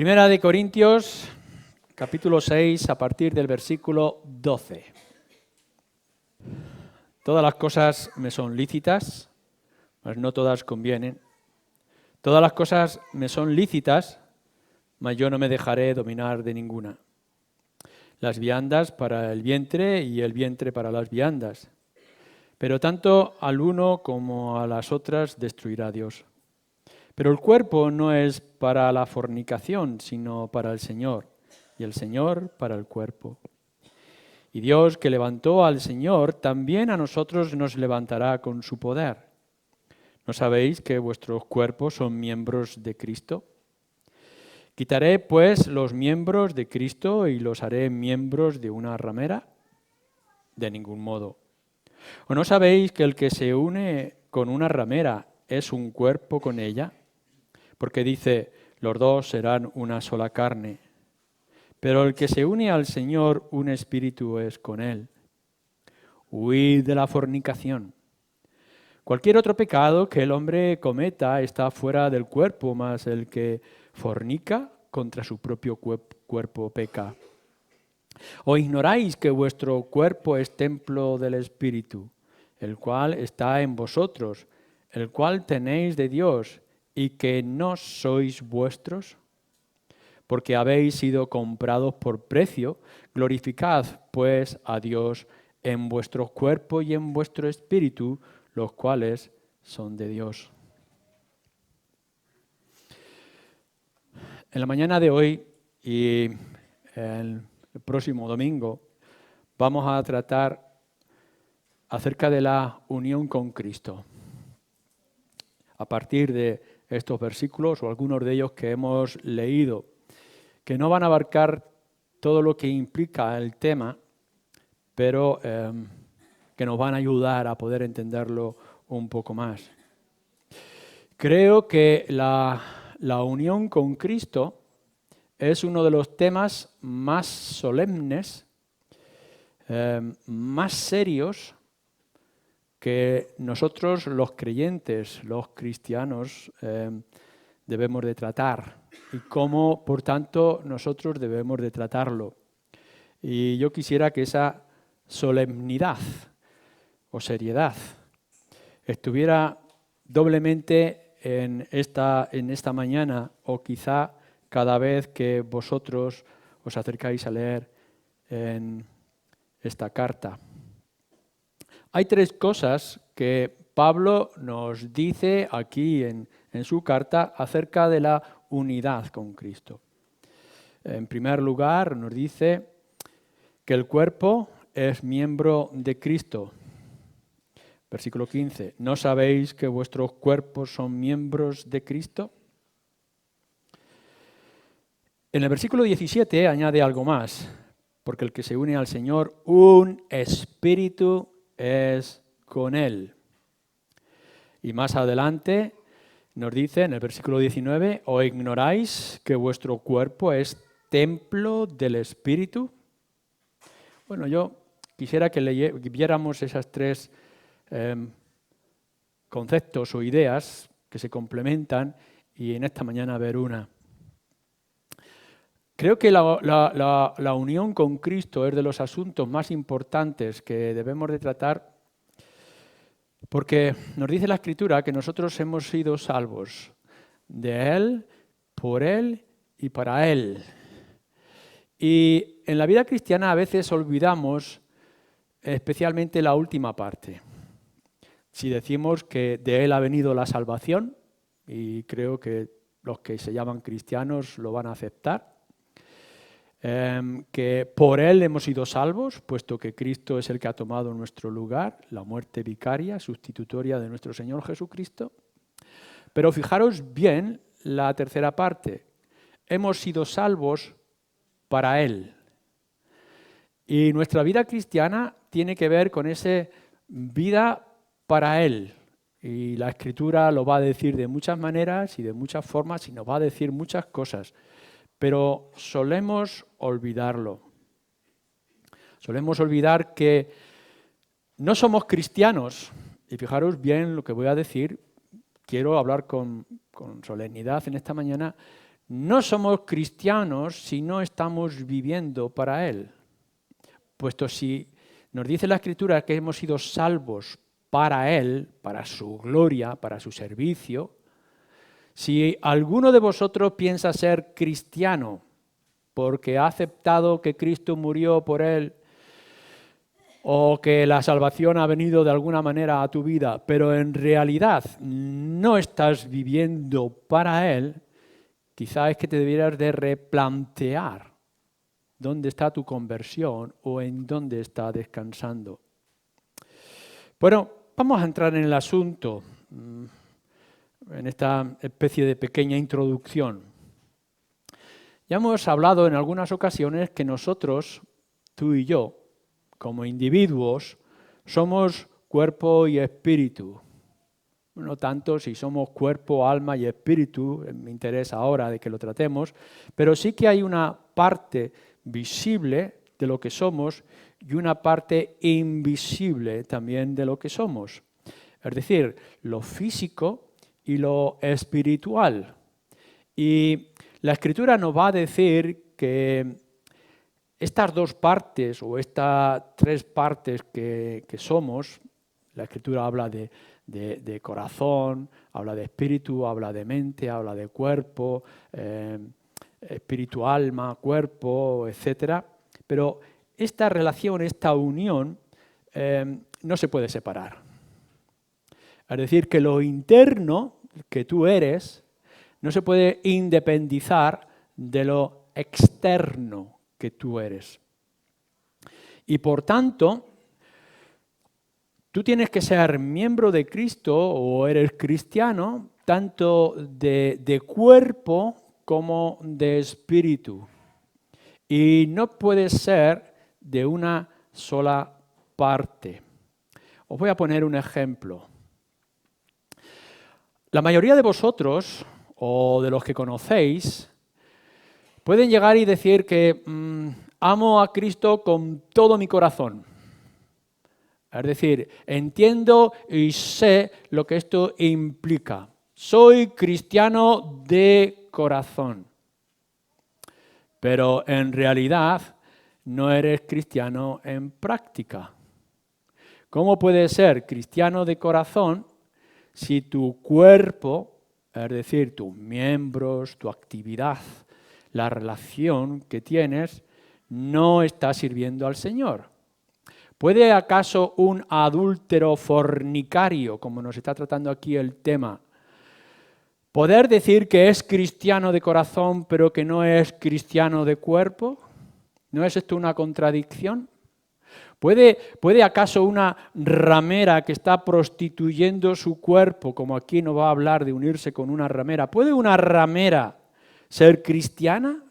Primera de Corintios, capítulo 6, a partir del versículo 12. Todas las cosas me son lícitas, mas no todas convienen. Todas las cosas me son lícitas, mas yo no me dejaré dominar de ninguna. Las viandas para el vientre y el vientre para las viandas. Pero tanto al uno como a las otras destruirá Dios. Pero el cuerpo no es para la fornicación, sino para el Señor, y el Señor para el cuerpo. Y Dios, que levantó al Señor, también a nosotros nos levantará con su poder. ¿No sabéis que vuestros cuerpos son miembros de Cristo? ¿Quitaré, pues, los miembros de Cristo y los haré miembros de una ramera? De ningún modo. ¿O no sabéis que el que se une con una ramera es un cuerpo con ella? Porque dice, los dos serán una sola carne. Pero el que se une al Señor, un espíritu es con él. Huid de la fornicación. Cualquier otro pecado que el hombre cometa está fuera del cuerpo, mas el que fornica contra su propio cuerpo peca. ¿O ignoráis que vuestro cuerpo es templo del Espíritu, el cual está en vosotros, el cual tenéis de Dios, y que no sois vuestros? Porque habéis sido comprados por precio, glorificad pues a Dios en vuestro cuerpo y en vuestro espíritu, los cuales son de Dios. En la mañana de hoy y el próximo domingo vamos a tratar acerca de la unión con Cristo. A partir de estos versículos o algunos de ellos que hemos leído, que no van a abarcar todo lo que implica el tema, pero que nos van a ayudar a poder entenderlo un poco más. Creo que la unión con Cristo es uno de los temas más solemnes, más serios que nosotros los creyentes, los cristianos, debemos de tratar y cómo, por tanto, nosotros debemos de tratarlo. Y yo quisiera que esa solemnidad o seriedad estuviera doblemente en esta mañana o quizá cada vez que vosotros os acercáis a leer en esta carta. Hay tres cosas que Pablo nos dice aquí en su carta acerca de la unidad con Cristo. En primer lugar, nos dice que el cuerpo es miembro de Cristo. Versículo 15. ¿No sabéis que vuestros cuerpos son miembros de Cristo? En el versículo 17 añade algo más, porque el que se une al Señor, un espíritu es con él. Y más adelante nos dice en el versículo 19, ¿o ignoráis que vuestro cuerpo es templo del Espíritu? Bueno, yo quisiera que viéramos esas tres conceptos o ideas que se complementan y en esta mañana ver una. Creo que la unión con Cristo es de los asuntos más importantes que debemos de tratar porque nos dice la Escritura que nosotros hemos sido salvos de Él, por Él y para Él. Y en la vida cristiana a veces olvidamos especialmente la última parte. Si decimos que de Él ha venido la salvación, y creo que los que se llaman cristianos lo van a aceptar, que por Él hemos sido salvos, puesto que Cristo es el que ha tomado nuestro lugar, la muerte vicaria, sustitutoria de nuestro Señor Jesucristo. Pero fijaros bien la tercera parte. Hemos sido salvos para Él. Y nuestra vida cristiana tiene que ver con esa vida para Él. Y la Escritura lo va a decir de muchas maneras y de muchas formas y nos va a decir muchas cosas. Pero solemos olvidarlo. Solemos olvidar que no somos cristianos. Y fijaros bien lo que voy a decir. Quiero hablar con solemnidad en esta mañana. no somos cristianos si no estamos viviendo para Él. Puesto si nos dice la Escritura que hemos sido salvos para Él, para su gloria, para su servicio, si alguno de vosotros piensa ser cristiano porque ha aceptado que Cristo murió por él o que la salvación ha venido de alguna manera a tu vida, pero en realidad no estás viviendo para Él, quizás es que te debieras de replantear dónde está tu conversión o en dónde está descansando. Bueno, vamos a entrar en el asunto, en esta especie de pequeña introducción. Ya hemos hablado en algunas ocasiones que nosotros, tú y yo, como individuos, somos cuerpo y espíritu. No tanto si somos cuerpo, alma y espíritu, me interesa ahora de que lo tratemos, pero sí que hay una parte visible de lo que somos y una parte invisible también de lo que somos. Es decir, lo físico y lo espiritual. Y la Escritura nos va a decir que estas dos partes o estas tres partes que somos, la Escritura habla de corazón, habla de espíritu, habla de mente, habla de cuerpo, espíritu, alma, cuerpo, etc. Pero esta relación, esta unión, no se puede separar. Es decir, que lo interno que tú eres no se puede independizar de lo externo que tú eres. Y por tanto, tú tienes que ser miembro de Cristo o eres cristiano, tanto de cuerpo como de espíritu. Y no puedes ser de una sola parte. Os voy a poner un ejemplo. La mayoría de vosotros, o de los que conocéis, pueden llegar y decir que amo a Cristo con todo mi corazón. Es decir, entiendo y sé lo que esto implica. Soy cristiano de corazón. Pero en realidad no eres cristiano en práctica. ¿Cómo puedes ser cristiano de corazón si tu cuerpo, es decir, tus miembros, tu actividad, la relación que tienes, no está sirviendo al Señor? ¿Puede acaso un adúltero fornicario, como nos está tratando aquí el tema, poder decir que es cristiano de corazón pero que no es cristiano de cuerpo? ¿No es esto una contradicción? ¿Puede acaso una ramera que está prostituyendo su cuerpo, como aquí no va a hablar de unirse con una ramera, ¿puede una ramera ser cristiana?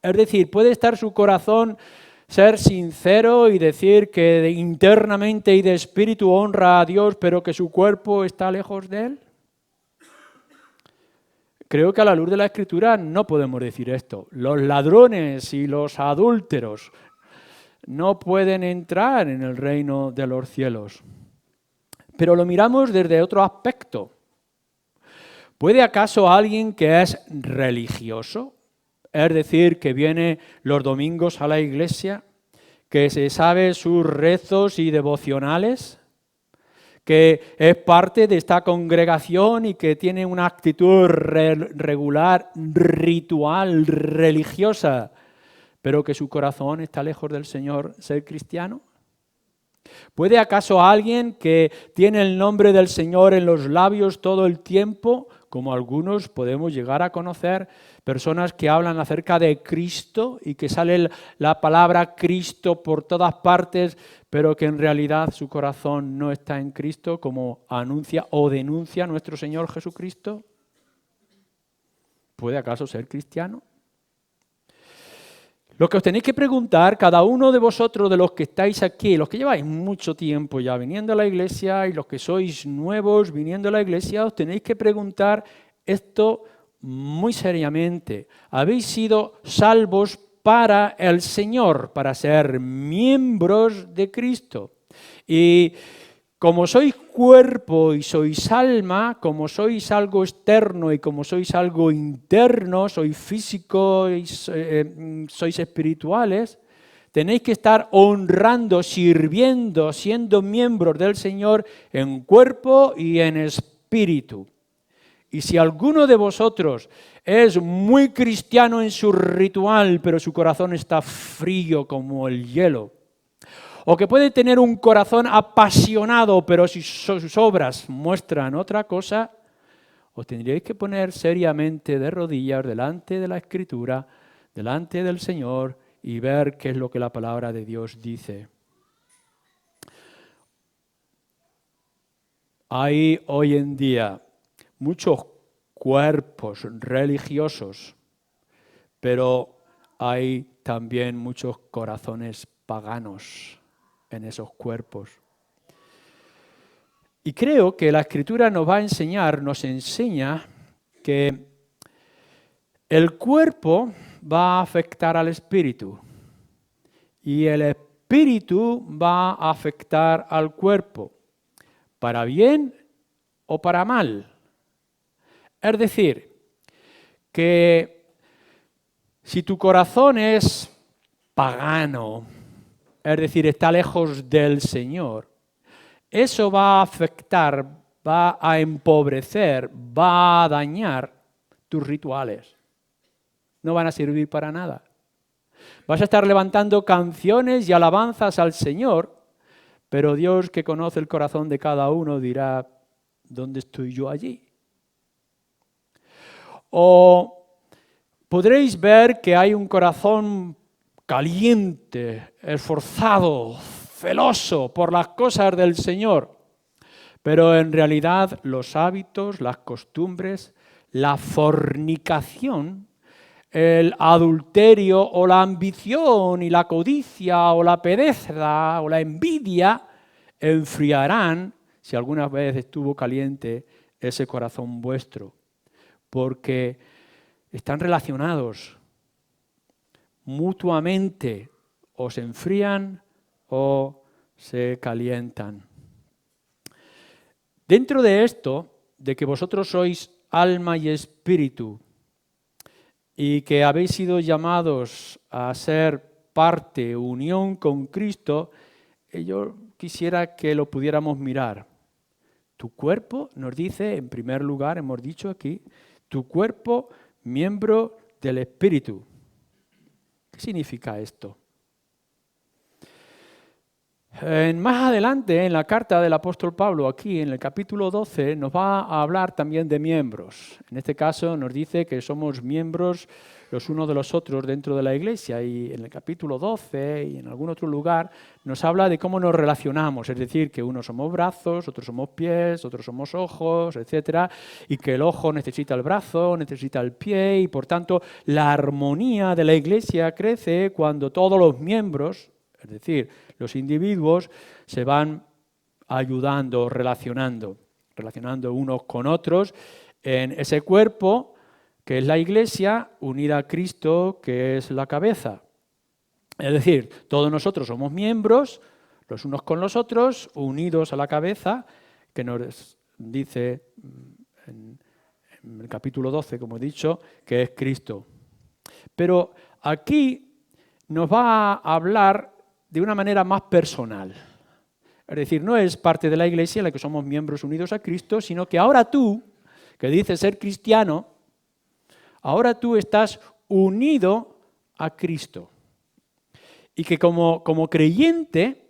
Es decir, ¿puede estar su corazón ser sincero y decir que internamente y de espíritu honra a Dios, pero que su cuerpo está lejos de Él? Creo que a la luz de la Escritura no podemos decir esto. Los ladrones y los adúlteros no pueden entrar en el reino de los cielos. Pero lo miramos desde otro aspecto. ¿Puede acaso alguien que es religioso, es decir, que viene los domingos a la iglesia, que se sabe sus rezos y devocionales, que es parte de esta congregación y que tiene una actitud regular, ritual, religiosa, pero que su corazón está lejos del Señor, ser cristiano? ¿Puede acaso alguien que tiene el nombre del Señor en los labios todo el tiempo, como algunos podemos llegar a conocer, personas que hablan acerca de Cristo y que sale la palabra Cristo por todas partes, pero que en realidad su corazón no está en Cristo, como anuncia o denuncia nuestro Señor Jesucristo? ¿Puede acaso ser cristiano? Lo que os tenéis que preguntar, cada uno de vosotros, de los que estáis aquí, los que lleváis mucho tiempo ya viniendo a la iglesia y los que sois nuevos viniendo a la iglesia, os tenéis que preguntar esto muy seriamente. ¿Habéis sido salvos para el Señor, para ser miembros de Cristo? Y como sois cuerpo y sois alma, como sois algo externo y como sois algo interno, sois físico y sois espirituales, tenéis que estar honrando, sirviendo, siendo miembros del Señor en cuerpo y en espíritu. Y si alguno de vosotros es muy cristiano en su ritual, pero su corazón está frío como el hielo, o que puede tener un corazón apasionado, pero si sus obras muestran otra cosa, os tendríais que poner seriamente de rodillas delante de la Escritura, delante del Señor, y ver qué es lo que la palabra de Dios dice. Hay hoy en día muchos cuerpos religiosos, pero hay también muchos corazones paganos en esos cuerpos. Y creo que la Escritura nos va a enseñar, nos enseña que el cuerpo va a afectar al espíritu y el espíritu va a afectar al cuerpo, para bien o para mal. Es decir, que si tu corazón es pagano, es decir, está lejos del Señor, eso va a afectar, va a empobrecer, va a dañar tus rituales. No van a servir para nada. Vas a estar levantando canciones y alabanzas al Señor, pero Dios, que conoce el corazón de cada uno, dirá, ¿dónde estoy yo allí? O podréis ver que hay un corazón caliente, esforzado, celoso por las cosas del Señor, pero en realidad los hábitos, las costumbres, la fornicación, el adulterio o la ambición y la codicia o la pereza o la envidia enfriarán, si alguna vez estuvo caliente, ese corazón vuestro, porque están relacionados mutuamente, o se enfrían o se calientan. Dentro de esto, de que vosotros sois alma y espíritu, y que habéis sido llamados a ser parte, unión con Cristo, yo quisiera que lo pudiéramos mirar. Tu cuerpo, nos dice, en primer lugar, hemos dicho aquí, tu cuerpo, miembro del espíritu. ¿Qué significa esto? Más adelante, en la carta del apóstol Pablo, aquí en el capítulo 12, nos va a hablar también de miembros. En este caso nos dice que somos miembros los unos de los otros dentro de la iglesia, y en el capítulo 12 y en algún otro lugar nos habla de cómo nos relacionamos, es decir, que unos somos brazos, otros somos pies, otros somos ojos, etcétera, y que el ojo necesita el brazo, necesita el pie, y por tanto la armonía de la iglesia crece cuando todos los miembros, es decir, los individuos, se van ayudando, relacionando unos con otros en ese cuerpo que es la iglesia unida a Cristo, que es la cabeza. Es decir, todos nosotros somos miembros, los unos con los otros, unidos a la cabeza, que nos dice en el capítulo 12, como he dicho, que es Cristo. Pero aquí nos va a hablar de una manera más personal. Es decir, no es parte de la iglesia en la que somos miembros unidos a Cristo, sino que ahora tú, que dices ser cristiano, ahora tú estás unido a Cristo. Y que como creyente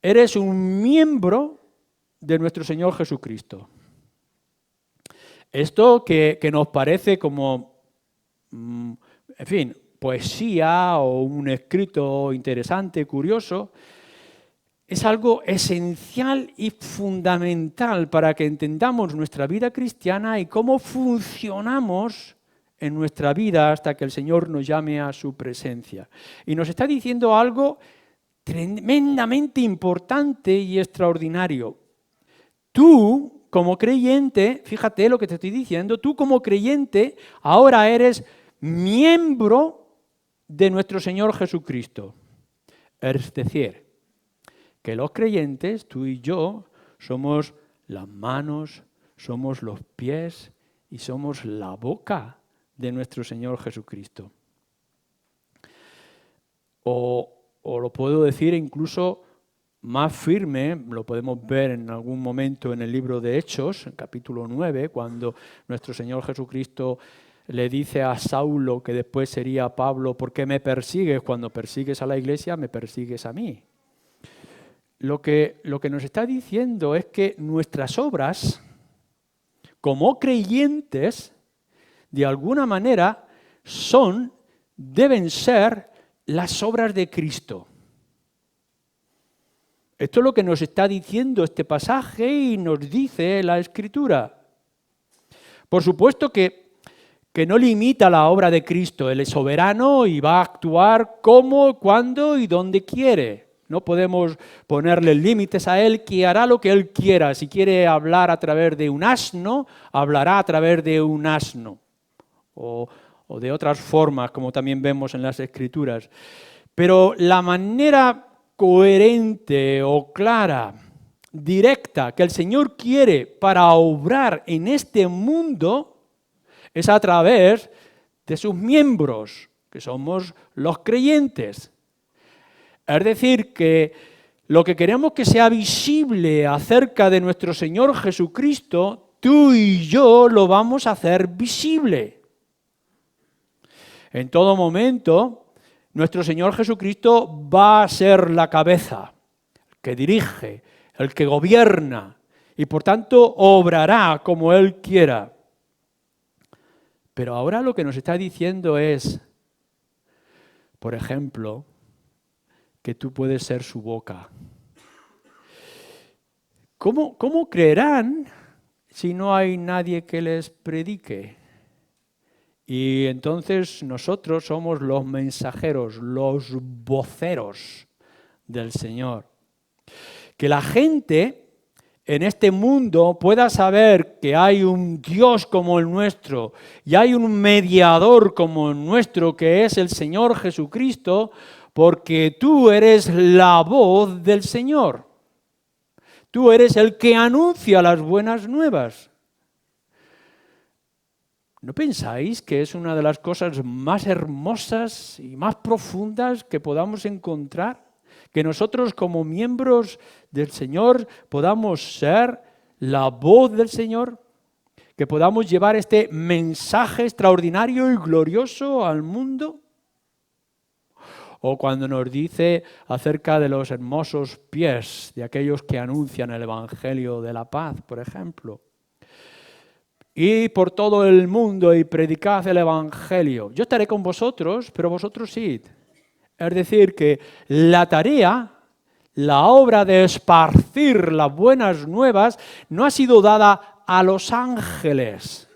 eres un miembro de nuestro Señor Jesucristo. Esto que nos parece como, en fin, poesía o un escrito interesante, curioso, es algo esencial y fundamental para que entendamos nuestra vida cristiana y cómo funcionamos en nuestra vida hasta que el Señor nos llame a su presencia. Y nos está diciendo algo tremendamente importante y extraordinario. Tú, como creyente, fíjate lo que te estoy diciendo, tú como creyente ahora eres miembro de nuestro Señor Jesucristo. Es decir, que los creyentes, tú y yo, somos las manos, somos los pies y somos la boca de nuestro Señor Jesucristo. O lo puedo decir incluso más firme, lo podemos ver en algún momento en el libro de Hechos, en capítulo 9, cuando nuestro Señor Jesucristo le dice a Saulo, que después sería Pablo, ¿por qué me persigues? Cuando persigues a la iglesia, me persigues a mí. Lo que nos está diciendo es que nuestras obras, como creyentes, de alguna manera, deben ser las obras de Cristo. Esto es lo que nos está diciendo este pasaje y nos dice la Escritura. Por supuesto que no limita la obra de Cristo. Él es soberano y va a actuar como, cuando y donde quiere. No podemos ponerle límites a Él, que hará lo que Él quiera. Si quiere hablar a través de un asno, hablará a través de un asno. O de otras formas, como también vemos en las Escrituras. Pero la manera coherente o clara, directa, que el Señor quiere para obrar en este mundo es a través de sus miembros, que somos los creyentes. Es decir, que lo que queremos que sea visible acerca de nuestro Señor Jesucristo, tú y yo lo vamos a hacer visible. En todo momento, nuestro Señor Jesucristo va a ser la cabeza, el que dirige, el que gobierna, y por tanto obrará como Él quiera. Pero ahora lo que nos está diciendo es, por ejemplo, que tú puedes ser su boca. ¿Cómo creerán si no hay nadie que les predique? Y entonces nosotros somos los mensajeros, los voceros del Señor. Que la gente en este mundo pueda saber que hay un Dios como el nuestro y hay un mediador como el nuestro, que es el Señor Jesucristo, porque tú eres la voz del Señor. Tú eres el que anuncia las buenas nuevas. ¿No pensáis que es una de las cosas más hermosas y más profundas que podamos encontrar? Que nosotros como miembros del Señor podamos ser la voz del Señor, que podamos llevar este mensaje extraordinario y glorioso al mundo. O cuando nos dice acerca de los hermosos pies de aquellos que anuncian el Evangelio de la paz, por ejemplo. Y por todo el mundo y predicad el Evangelio. Yo estaré con vosotros, pero vosotros id. Es decir, que la tarea, la obra de esparcir las buenas nuevas, no ha sido dada a los ángeles,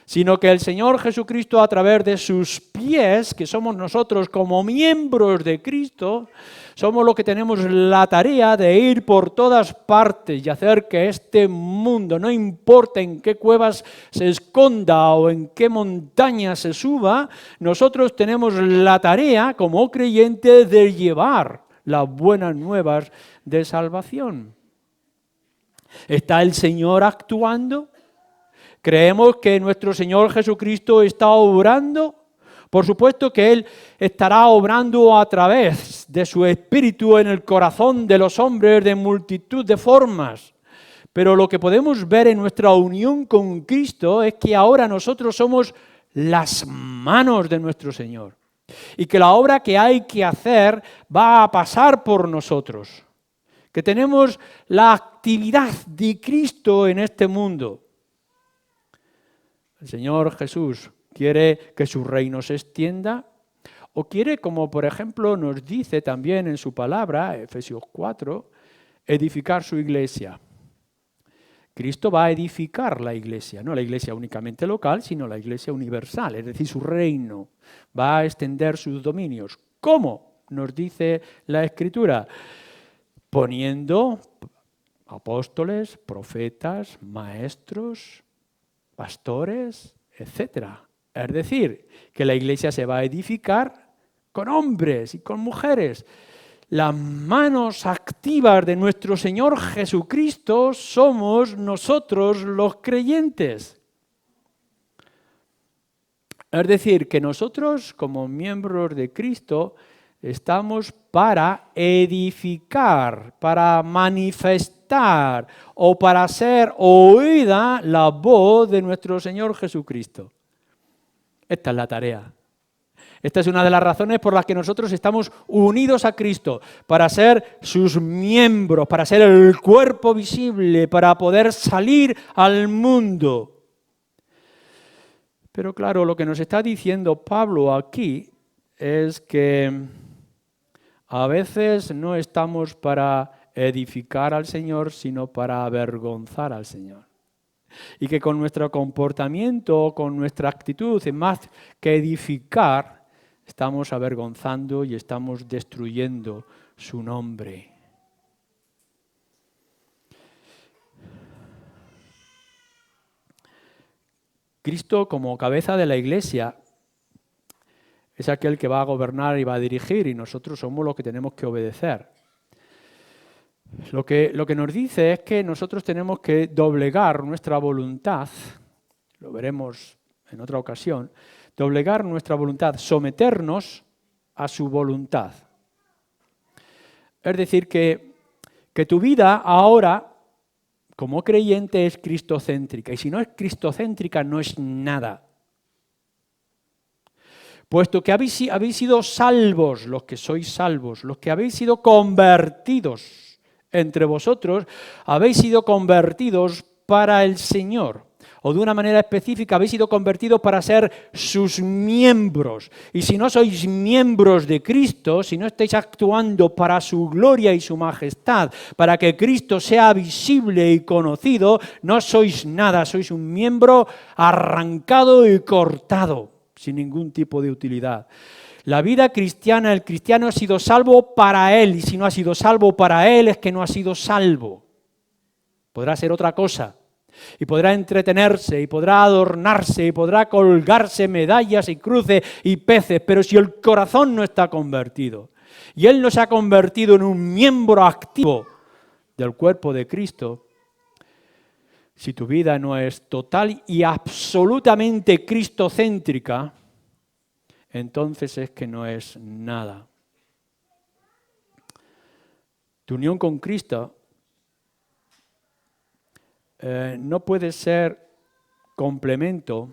sino que el Señor Jesucristo, a través de sus pies, que somos nosotros como miembros de Cristo, somos los que tenemos la tarea de ir por todas partes y hacer que este mundo, no importa en qué cuevas se esconda o en qué montaña se suba, nosotros tenemos la tarea como creyentes de llevar las buenas nuevas de salvación. ¿Está el Señor actuando? ¿Creemos que nuestro Señor Jesucristo está obrando? Por supuesto que Él estará obrando a través de su Espíritu en el corazón de los hombres de multitud de formas. Pero lo que podemos ver en nuestra unión con Cristo es que ahora nosotros somos las manos de nuestro Señor. Y que la obra que hay que hacer va a pasar por nosotros. Que tenemos la actividad de Cristo en este mundo. El Señor Jesús quiere que su reino se extienda o quiere, como por ejemplo nos dice también en su palabra, Efesios 4, edificar su iglesia. Cristo va a edificar la iglesia, no la iglesia únicamente local, sino la iglesia universal, es decir, su reino. Va a extender sus dominios. ¿Cómo? Nos dice la Escritura. Poniendo apóstoles, profetas, maestros, pastores, etc. Es decir, que la iglesia se va a edificar con hombres y con mujeres. las manos activas de nuestro Señor Jesucristo somos nosotros los creyentes. Es decir, que nosotros como miembros de Cristo estamos para edificar, para manifestar o para hacer oída la voz de nuestro Señor Jesucristo. Esta es la tarea. Esta es una de las razones por las que nosotros estamos unidos a Cristo, para ser sus miembros, para ser el cuerpo visible, para poder salir al mundo. Pero claro, lo que nos está diciendo Pablo aquí es que a veces no estamos para edificar al Señor, sino para avergonzar al Señor. Y que con nuestro comportamiento, con nuestra actitud, más que edificar, estamos avergonzando y estamos destruyendo su nombre. Cristo, como cabeza de la Iglesia, es aquel que va a gobernar y va a dirigir, y nosotros somos los que tenemos que obedecer. Lo que nos dice es que nosotros tenemos que doblegar nuestra voluntad, lo veremos en otra ocasión, doblegar nuestra voluntad, someternos a su voluntad. Es decir, que tu vida ahora, como creyente, es cristocéntrica. Y si no es cristocéntrica, no es nada. Puesto que habéis sido salvos, los que sois salvos, los que habéis sido convertidos entre vosotros, habéis sido convertidos para el Señor. O de una manera específica, habéis sido convertidos para ser sus miembros. Y si no sois miembros de Cristo, si no estáis actuando para su gloria y su majestad, para que Cristo sea visible y conocido, no sois nada, sois un miembro arrancado y cortado, sin ningún tipo de utilidad. La vida cristiana, el cristiano ha sido salvo para él, y si no ha sido salvo para él, es que no ha sido salvo. Podrá ser otra cosa. Y podrá entretenerse, y podrá adornarse, y podrá colgarse medallas y cruces y peces, pero si el corazón no está convertido, y él no se ha convertido en un miembro activo del cuerpo de Cristo, si tu vida no es total y absolutamente cristocéntrica, entonces es que no es nada. Tu unión con Cristo no puede ser complemento,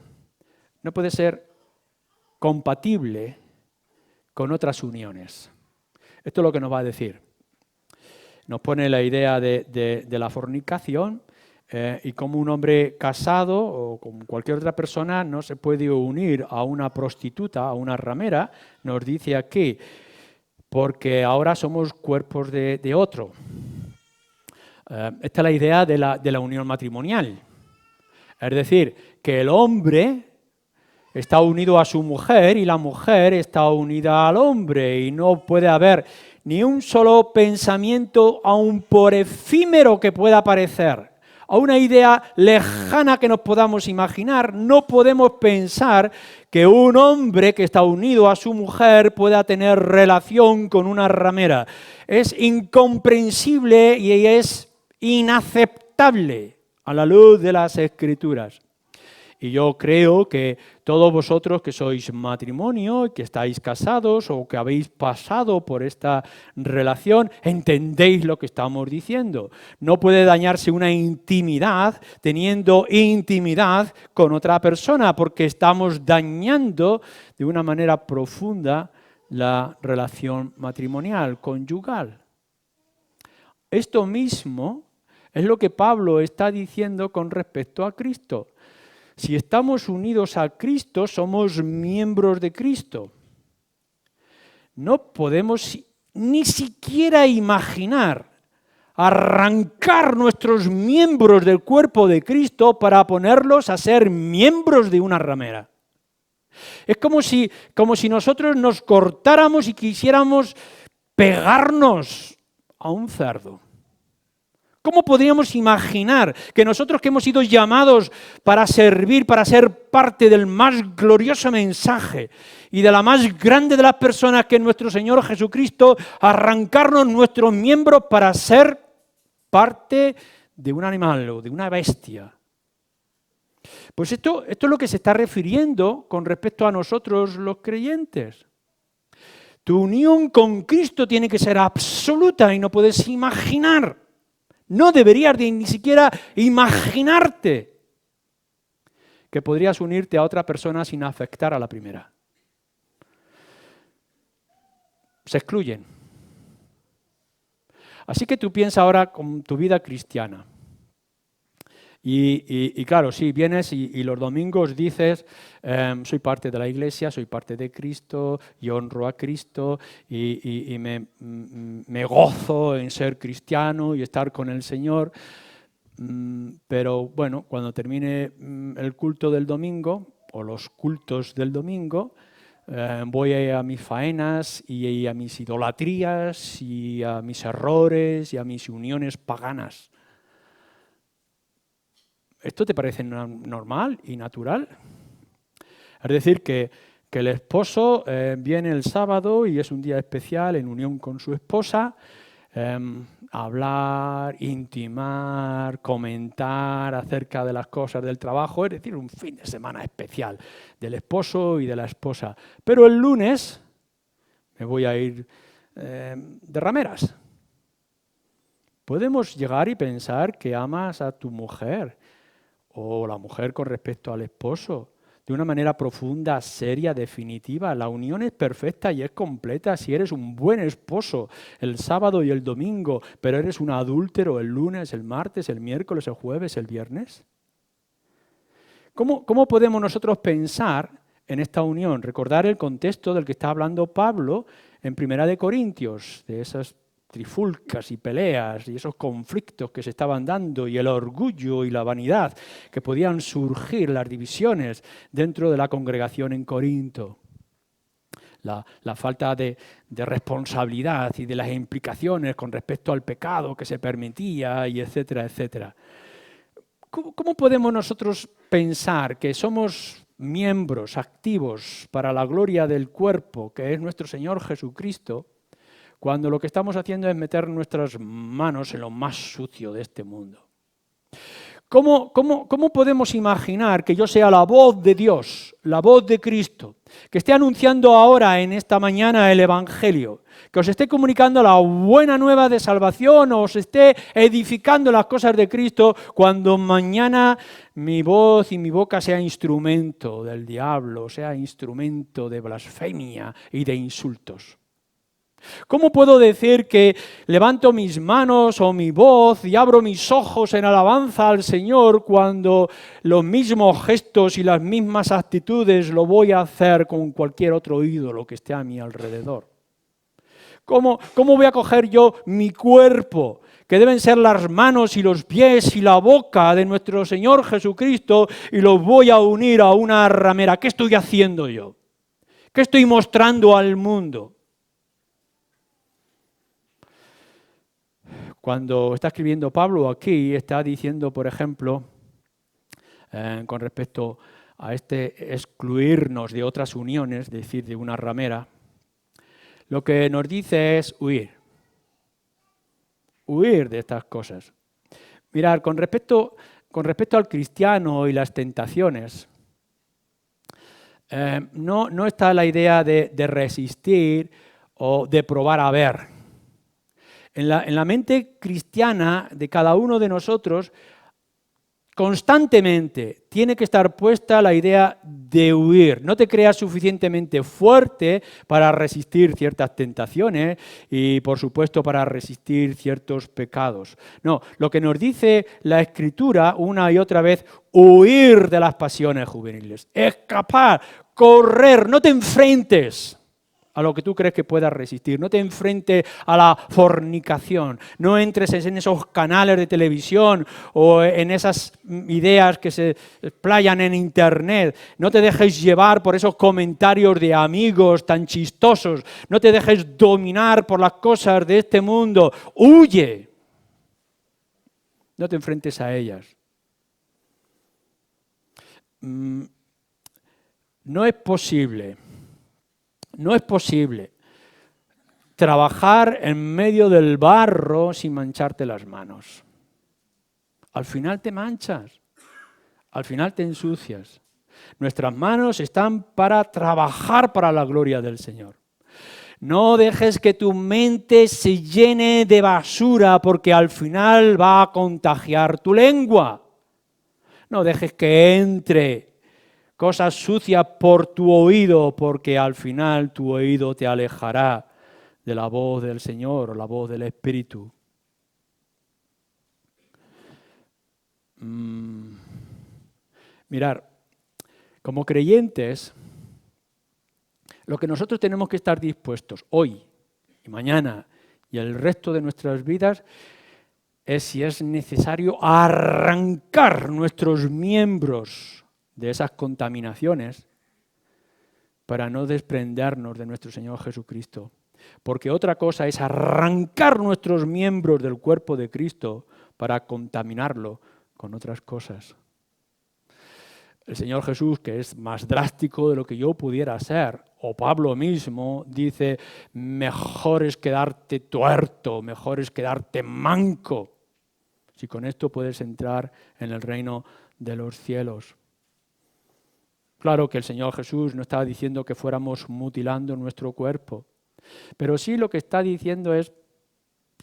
no puede ser compatible con otras uniones. Esto es lo que nos va a decir. Nos pone la idea de la fornicación y cómo un hombre casado o con cualquier otra persona no se puede unir a una prostituta, a una ramera. Nos dice aquí, porque ahora somos cuerpos de otro. Esta es la idea de la unión matrimonial. Es decir, que el hombre está unido a su mujer y la mujer está unida al hombre y no puede haber ni un solo pensamiento, aun por efímero que pueda parecer, a una idea lejana que nos podamos imaginar, no podemos pensar que un hombre que está unido a su mujer pueda tener relación con una ramera. Es incomprensible y es inaceptable a la luz de las Escrituras. Y yo creo que todos vosotros que sois matrimonio, que estáis casados o que habéis pasado por esta relación, entendéis lo que estamos diciendo. No puede dañarse una intimidad teniendo intimidad con otra persona, porque estamos dañando de una manera profunda la relación matrimonial, conyugal. Esto mismo es lo que Pablo está diciendo con respecto a Cristo. Si estamos unidos a Cristo, somos miembros de Cristo. No podemos ni siquiera imaginar arrancar nuestros miembros del cuerpo de Cristo para ponerlos a ser miembros de una ramera. Es como si nosotros nos cortáramos y quisiéramos pegarnos a un cerdo. ¿Cómo podríamos imaginar que nosotros que hemos sido llamados para servir, para ser parte del más glorioso mensaje y de la más grande de las personas que es nuestro Señor Jesucristo, arrancarnos nuestros miembros para ser parte de un animal o de una bestia? Pues esto es lo que se está refiriendo con respecto a nosotros los creyentes. Tu unión con Cristo tiene que ser absoluta y no puedes imaginar. No deberías ni siquiera imaginarte que podrías unirte a otra persona sin afectar a la primera. Se excluyen. Así que tú piensa ahora con tu vida cristiana. Y claro, sí, vienes y los domingos dices, soy parte de la iglesia, soy parte de Cristo, y honro a Cristo, y me gozo en ser cristiano y estar con el Señor. Pero bueno, cuando termine el culto del domingo, o los cultos del domingo, voy a mis faenas y a mis idolatrías y a mis errores y a mis uniones paganas. ¿Esto te parece normal y natural? Es decir, que el esposo viene el sábado y es un día especial en unión con su esposa, hablar, intimar, comentar acerca de las cosas del trabajo, es decir, un fin de semana especial del esposo y de la esposa. Pero el lunes me voy a ir de rameras. Podemos llegar y pensar que amas a tu mujer o la mujer con respecto al esposo de una manera profunda, seria, definitiva. La unión es perfecta y es completa si eres un buen esposo el sábado y el domingo, pero eres un adúltero el lunes, el martes, el miércoles, el jueves, el viernes. ¿Cómo podemos nosotros pensar en esta unión? Recordar el contexto del que está hablando Pablo en 1 Corintios, de esas trifulcas y peleas y esos conflictos que se estaban dando y el orgullo y la vanidad que podían surgir, las divisiones dentro de la congregación en Corinto. La falta de responsabilidad y de las implicaciones con respecto al pecado que se permitía y etcétera, etcétera. ¿Cómo podemos nosotros pensar que somos miembros activos para la gloria del cuerpo que es nuestro Señor Jesucristo cuando lo que estamos haciendo es meter nuestras manos en lo más sucio de este mundo? ¿Cómo podemos imaginar que yo sea la voz de Dios, la voz de Cristo, que esté anunciando ahora en esta mañana el Evangelio, que os esté comunicando la buena nueva de salvación, o os esté edificando las cosas de Cristo, cuando mañana mi voz y mi boca sea instrumento del diablo, sea instrumento de blasfemia y de insultos? ¿Cómo puedo decir que levanto mis manos o mi voz y abro mis ojos en alabanza al Señor cuando los mismos gestos y las mismas actitudes lo voy a hacer con cualquier otro ídolo que esté a mi alrededor? ¿Cómo voy a coger yo mi cuerpo, que deben ser las manos y los pies y la boca de nuestro Señor Jesucristo, y los voy a unir a una ramera? ¿Qué estoy haciendo yo? ¿Qué estoy mostrando al mundo? Cuando está escribiendo Pablo aquí, está diciendo, por ejemplo, con respecto a este excluirnos de otras uniones, es decir, de una ramera, lo que nos dice es huir de estas cosas. Mirad, con respecto al cristiano y las tentaciones, no está la idea de resistir o de probar a ver. En la mente cristiana de cada uno de nosotros, constantemente tiene que estar puesta la idea de huir. No te creas suficientemente fuerte para resistir ciertas tentaciones y, por supuesto, para resistir ciertos pecados. No, lo que nos dice la Escritura una y otra vez, huir de las pasiones juveniles, escapar, correr, no te enfrentes a lo que tú crees que puedas resistir. No te enfrentes a la fornicación. No entres en esos canales de televisión o en esas ideas que se explayan en Internet. No te dejes llevar por esos comentarios de amigos tan chistosos. No te dejes dominar por las cosas de este mundo. Huye. No te enfrentes a ellas. No es posible trabajar en medio del barro sin mancharte las manos. Al final te manchas, al final te ensucias. Nuestras manos están para trabajar para la gloria del Señor. No dejes que tu mente se llene de basura porque al final va a contagiar tu lengua. No dejes que entre cosas sucias por tu oído porque al final tu oído te alejará de la voz del Señor o la voz del Espíritu. Mirar, como creyentes, lo que nosotros tenemos que estar dispuestos hoy y mañana y el resto de nuestras vidas es, si es necesario, arrancar nuestros miembros de esas contaminaciones para no desprendernos de nuestro Señor Jesucristo. Porque otra cosa es arrancar nuestros miembros del cuerpo de Cristo para contaminarlo con otras cosas. El Señor Jesús, que es más drástico de lo que yo pudiera ser, o Pablo mismo, dice, mejor es quedarte tuerto, mejor es quedarte manco, si con esto puedes entrar en el reino de los cielos. Claro que el Señor Jesús no estaba diciendo que fuéramos mutilando nuestro cuerpo, pero sí lo que está diciendo es,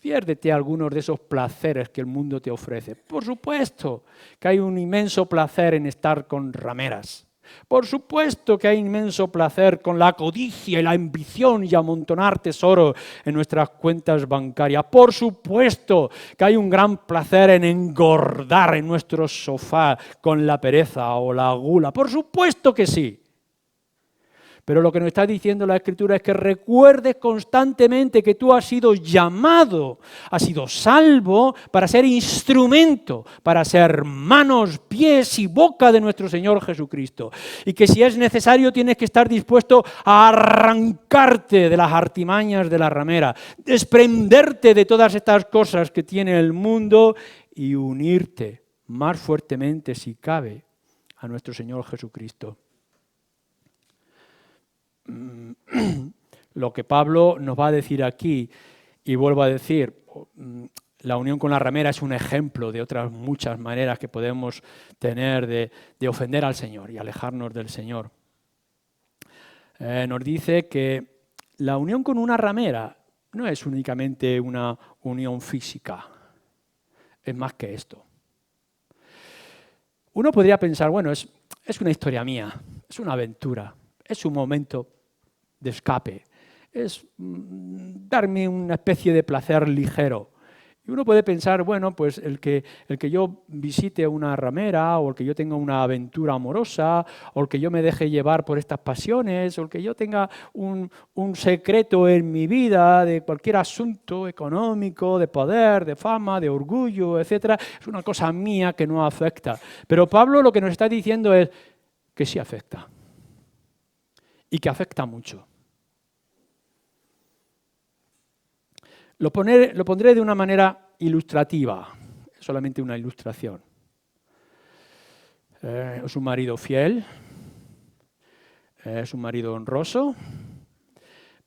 piérdete algunos de esos placeres que el mundo te ofrece. Por supuesto que hay un inmenso placer en estar con rameras. Por supuesto que hay inmenso placer con la codicia y la ambición y amontonar tesoro en nuestras cuentas bancarias. Por supuesto que hay un gran placer en engordar en nuestro sofá con la pereza o la gula. Por supuesto que sí. Pero lo que nos está diciendo la Escritura es que recuerdes constantemente que tú has sido llamado, has sido salvo para ser instrumento, para ser manos, pies y boca de nuestro Señor Jesucristo. Y que si es necesario tienes que estar dispuesto a arrancarte de las artimañas de la ramera, desprenderte de todas estas cosas que tiene el mundo y unirte más fuertemente, si cabe, a nuestro Señor Jesucristo. Lo que Pablo nos va a decir aquí, y vuelvo a decir, la unión con la ramera es un ejemplo de otras muchas maneras que podemos tener de ofender al Señor y alejarnos del Señor. Nos dice que la unión con una ramera no es únicamente una unión física, es más que esto. Uno podría pensar, bueno, es una historia mía, es una aventura, es un momento de escape, es darme una especie de placer ligero. Y uno puede pensar, bueno, pues el que yo visite una ramera, o el que yo tenga una aventura amorosa, o el que yo me deje llevar por estas pasiones, o el que yo tenga un secreto en mi vida de cualquier asunto económico, de poder, de fama, de orgullo, etcétera, es una cosa mía que no afecta. Pero Pablo lo que nos está diciendo es que sí afecta. Y que afecta mucho. Lo pondré de una manera ilustrativa, solamente una ilustración. Es un marido fiel, es un marido honroso,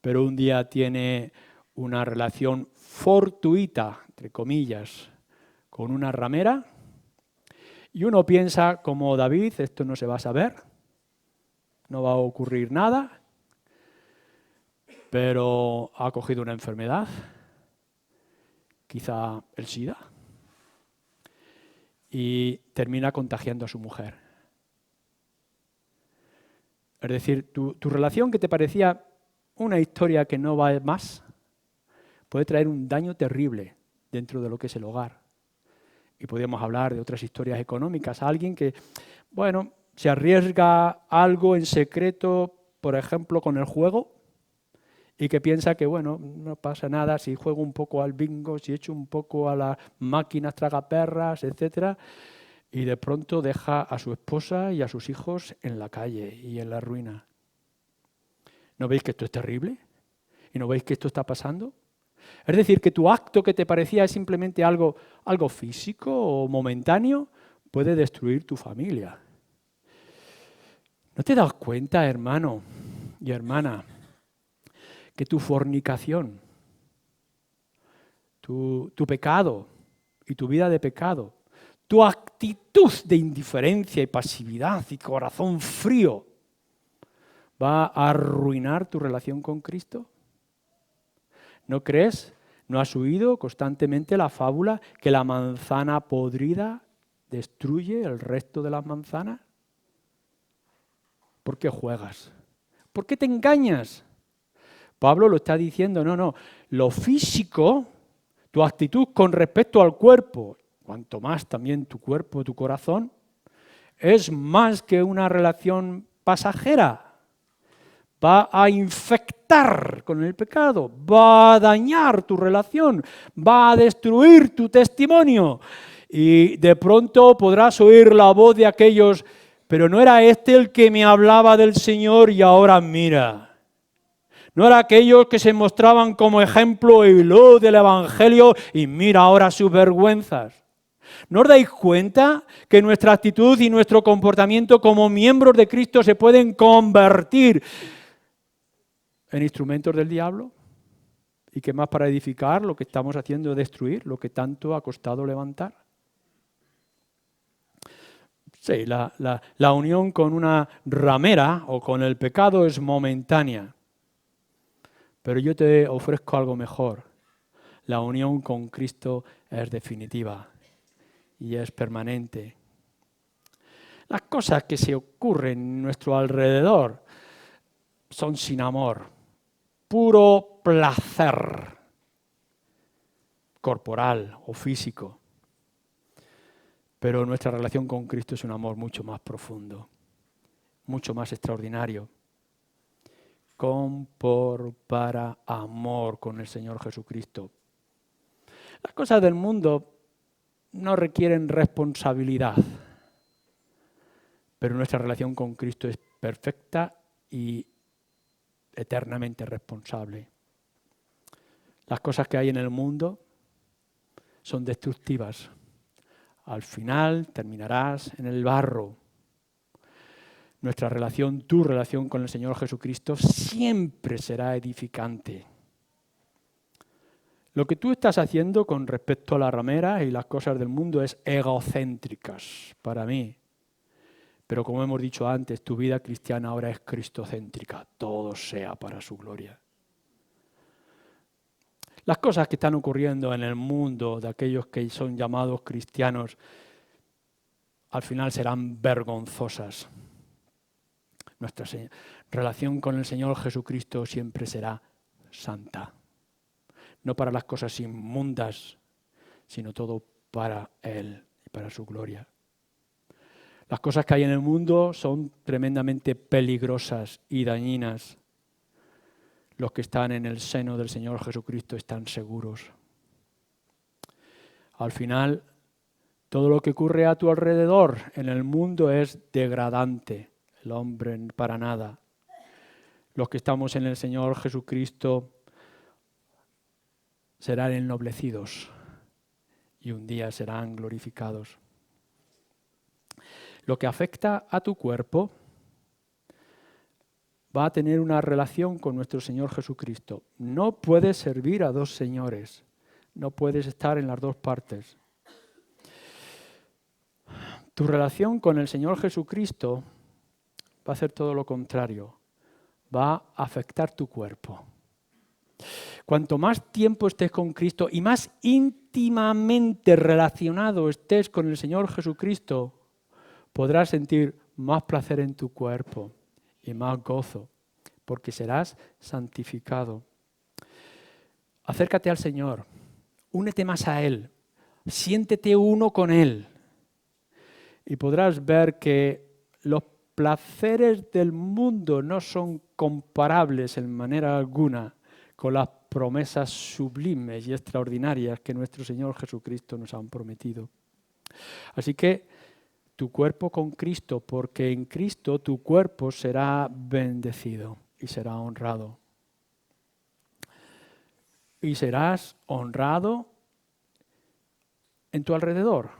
pero un día tiene una relación fortuita, entre comillas, con una ramera, y uno piensa, como David, esto no se va a saber, no va a ocurrir nada, pero ha cogido una enfermedad, quizá el SIDA, y termina contagiando a su mujer. Es decir, tu relación que te parecía una historia que no va más, puede traer un daño terrible dentro de lo que es el hogar. Y podríamos hablar de otras historias económicas. Alguien que, bueno, se arriesga algo en secreto, por ejemplo, con el juego, y que piensa que, bueno, no pasa nada si juego un poco al bingo, si echo un poco a las máquinas tragaperras, etcétera, y de pronto deja a su esposa y a sus hijos en la calle y en la ruina. ¿No veis que esto es terrible? ¿Y no veis que esto está pasando? Es decir, que tu acto que te parecía simplemente algo físico o momentáneo puede destruir tu familia. ¿No te das cuenta, hermano y hermana, que tu fornicación, tu pecado y tu vida de pecado, tu actitud de indiferencia y pasividad y corazón frío va a arruinar tu relación con Cristo? ¿No crees? ¿No has oído constantemente la fábula que la manzana podrida destruye el resto de las manzanas? ¿Por qué juegas? ¿Por qué te engañas? Pablo lo está diciendo, no, lo físico, tu actitud con respecto al cuerpo, cuanto más también tu cuerpo, tu corazón, es más que una relación pasajera. Va a infectar con el pecado, va a dañar tu relación, va a destruir tu testimonio. Y de pronto podrás oír la voz de aquellos, pero no era este el que me hablaba del Señor y ahora mira. No era aquellos que se mostraban como ejemplo y luz del Evangelio y mira ahora sus vergüenzas. ¿No os dais cuenta que nuestra actitud y nuestro comportamiento como miembros de Cristo se pueden convertir en instrumentos del diablo? Y que más para edificar lo que estamos haciendo es destruir lo que tanto ha costado levantar. Sí, la unión con una ramera o con el pecado es momentánea. Pero yo te ofrezco algo mejor. La unión con Cristo es definitiva y es permanente. Las cosas que se ocurren en nuestro alrededor son sin amor, puro placer corporal o físico. Pero nuestra relación con Cristo es un amor mucho más profundo, mucho más extraordinario. Con, por, para, amor con el Señor Jesucristo. Las cosas del mundo no requieren responsabilidad, pero nuestra relación con Cristo es perfecta y eternamente responsable. Las cosas que hay en el mundo son destructivas. Al final terminarás en el barro. Nuestra relación, tu relación con el Señor Jesucristo siempre será edificante. Lo que tú estás haciendo con respecto a la ramera y las cosas del mundo es egocéntricas para mí. Pero como hemos dicho antes, tu vida cristiana ahora es cristocéntrica. Todo sea para su gloria. Las cosas que están ocurriendo en el mundo de aquellos que son llamados cristianos al final serán vergonzosas. Nuestra relación con el Señor Jesucristo siempre será santa. No para las cosas inmundas, sino todo para Él y para su gloria. Las cosas que hay en el mundo son tremendamente peligrosas y dañinas. Los que están en el seno del Señor Jesucristo están seguros. Al final, todo lo que ocurre a tu alrededor en el mundo es degradante. El hombre para nada. Los que estamos en el Señor Jesucristo serán ennoblecidos y un día serán glorificados. Lo que afecta a tu cuerpo va a tener una relación con nuestro Señor Jesucristo. No puedes servir a dos señores, no puedes estar en las dos partes. Tu relación con el Señor Jesucristo va a hacer todo lo contrario, va a afectar tu cuerpo. Cuanto más tiempo estés con Cristo y más íntimamente relacionado estés con el Señor Jesucristo, podrás sentir más placer en tu cuerpo y más gozo, porque serás santificado. Acércate al Señor, únete más a Él, siéntete uno con Él y podrás ver que los placeres del mundo no son comparables en manera alguna con las promesas sublimes y extraordinarias que nuestro Señor Jesucristo nos han prometido. Así que tu cuerpo con Cristo, porque en Cristo tu cuerpo será bendecido y será honrado. y serás honrado en tu alrededor.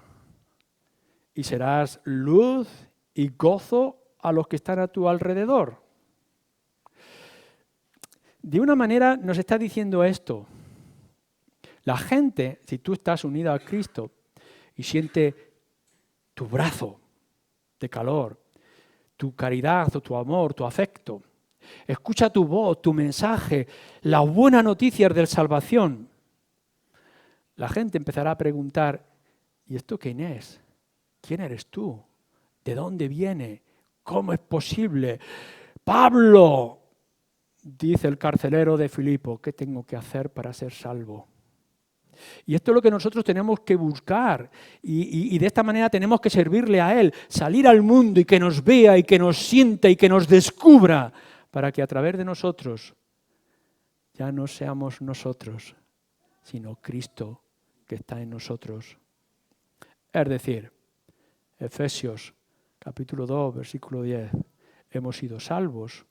Y serás luz y gozo a los que están a tu alrededor. De una manera nos está diciendo esto. La gente, si tú estás unida a Cristo y siente tu brazo de calor, tu caridad o tu amor, tu afecto, escucha tu voz, tu mensaje, las buenas noticias de salvación, la gente empezará a preguntar, ¿y esto quién es? ¿Quién eres tú? ¿De dónde viene? ¿Cómo es posible? Pablo, dice el carcelero de Filipo, ¿qué tengo que hacer para ser salvo? Y esto es lo que nosotros tenemos que buscar y de esta manera tenemos que servirle a Él, salir al mundo y que nos vea y que nos sienta y que nos descubra para que a través de nosotros ya no seamos nosotros, sino Cristo que está en nosotros. Es decir, Efesios capítulo 2, versículo 10, hemos sido salvos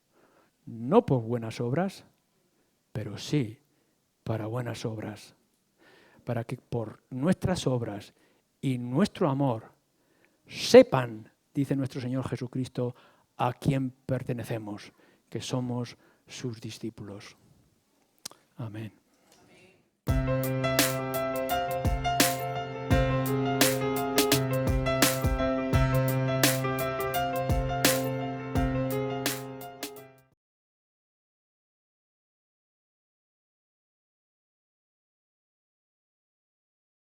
no por buenas obras, pero sí para buenas obras, para que por nuestras obras y nuestro amor sepan, dice nuestro Señor Jesucristo, a quién pertenecemos, que somos sus discípulos. Amén.